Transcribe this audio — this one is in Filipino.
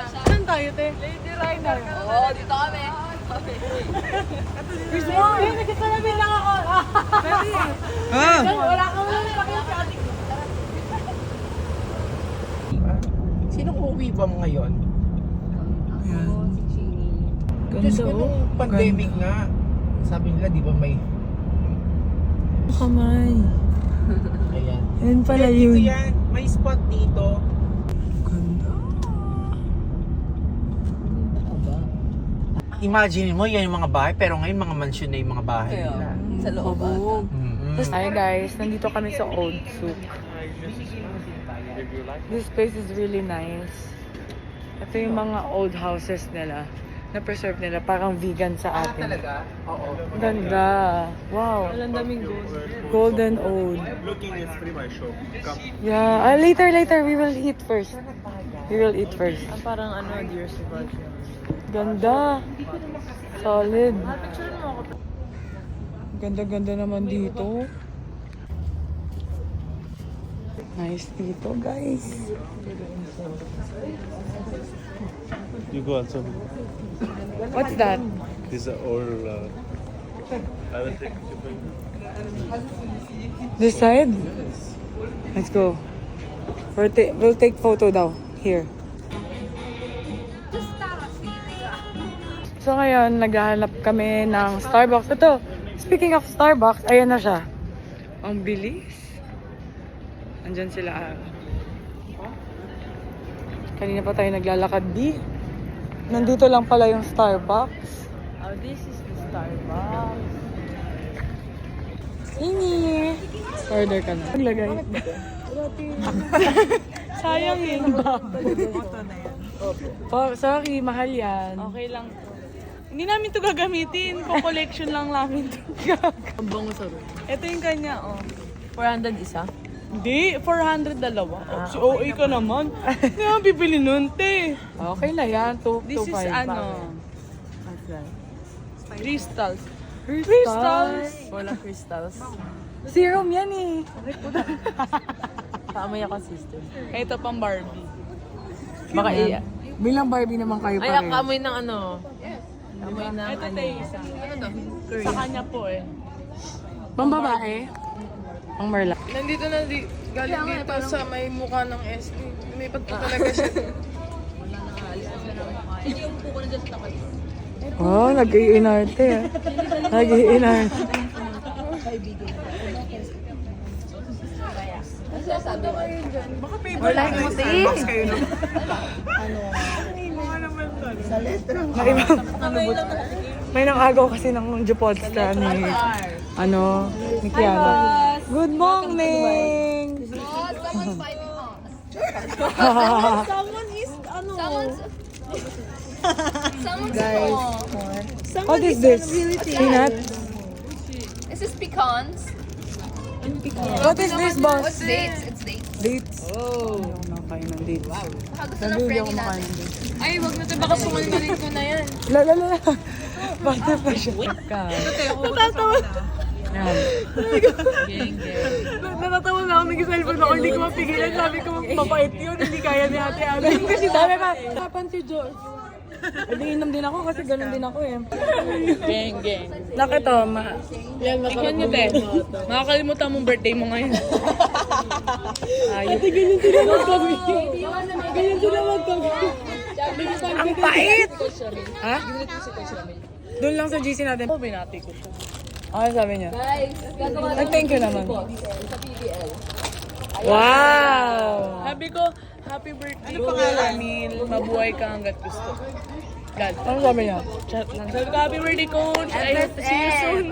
Saan tayo, te? Lady Rider. Oo, dito kami. Gusto mo? Eh, nagkasalamin lang ako. Wala kang pakit. Sinong uuwi ba ngayon? Ayan. Diyos Ganda ko, nung oh. pandemic nga, sabi nila, di ba may... Kamay. Ayan. Ayan pala Dito yun. yan, may spot dito. Ganda. Imagine mo, yan yung mga bahay, pero ngayon mga mansion na yung mga bahay nila. Sa loob. Kabog. Mm-mm. Hi guys, nandito kami sa Old Souk. This place is really nice. Ito yung mga old houses nila. Na-preserve nila, parang vegan sa atin. Talaga? Oo. Ganda. Wow. Walang daming gold. Golden old. Looking is free my show. Come. Yeah. Later. We will eat first. We will eat first. Parang ano, dear Sebastian. Ganda. Solid. Ganda-ganda naman dito. Nice dito, guys. You go also. What's that? These are all. I will take you. This side? Let's go. We'll take photo daw. Here. So ngayon, naghahanap kami ng Starbucks. Ito, speaking of Starbucks, ayan na siya. Ang bilis. Andyan sila. Kanina pa tayo naglalakad, di. Nandito lang pala yung Starbucks. Oh, this is the Starbucks. Hingi! Order ka na. Maglagay. Sayang yun. Sorry, mahal yan. Okay lang. Hindi namin to gagamitin. Po-collection lang namin to. Ang bango sa room. Ito yung kanya, oh. 400 isa? Hindi, 400 dalawa. Si OA ka naman. Hindi naman bibili nun, te. Okay na yan. This is 2.5. ano, crystals. Crystals. Walang crystals. Serum yan eh. Kaamay ako, sister. Ito pang Barbie. Baka iya. Bilang Barbie naman kayo Ay, pa ang rin. amoy ng ano. Amoy ng Ito, ano. te, isa. Ano to? Sa kanya po eh. Pang babae? Pang Marla. Nandito na galing dito sa may mukha ng SB. Lumipat po talaga siya. Oh, nag-iinarte ah. Nag-iinarte. Wala mo, te. May nang-agaw kasi ng Jupolstra ni ni Kiana. Good morning! Someone is, ano? Guys, what is this? Peanut? Is this pecans? What is this, boss? It's dates. It's dates. Dates. Oh. Ayaw ko makain ng dates. Baka gusto ng Sabi, hindi friend ako makain natin. ng dates. Ay, wag na tayo. Baka sumalmalin ko na yan. La. Bata pa siya. Natatawa. Yan. Natatawa na ako. Nag-cellphone ako. Hindi ko mapigilan. Sabi ko, mabait yun. Hindi kaya ni ate Abby. Kasi dami pa. Kapan si George? Inom din ako kasi ganun din ako eh. Geng. Nakito, Ikaw nyo, te. Makakalimutan mong birthday mo ngayon. Ate, ganyan sila magkami. Ganyan sila magkami. Ang pait! Ha? Doon lang sa GC natin. Oh, binati ko siya. Ano sabi niya? Nag-thank you naman. Sa PBL. Wow! Sabi ko, happy birthday. Ano pangalan? Mabuhay ka hanggat gusto. God. Ano sabi niya? Sabi ko, happy birthday, coach. I hope to see you soon.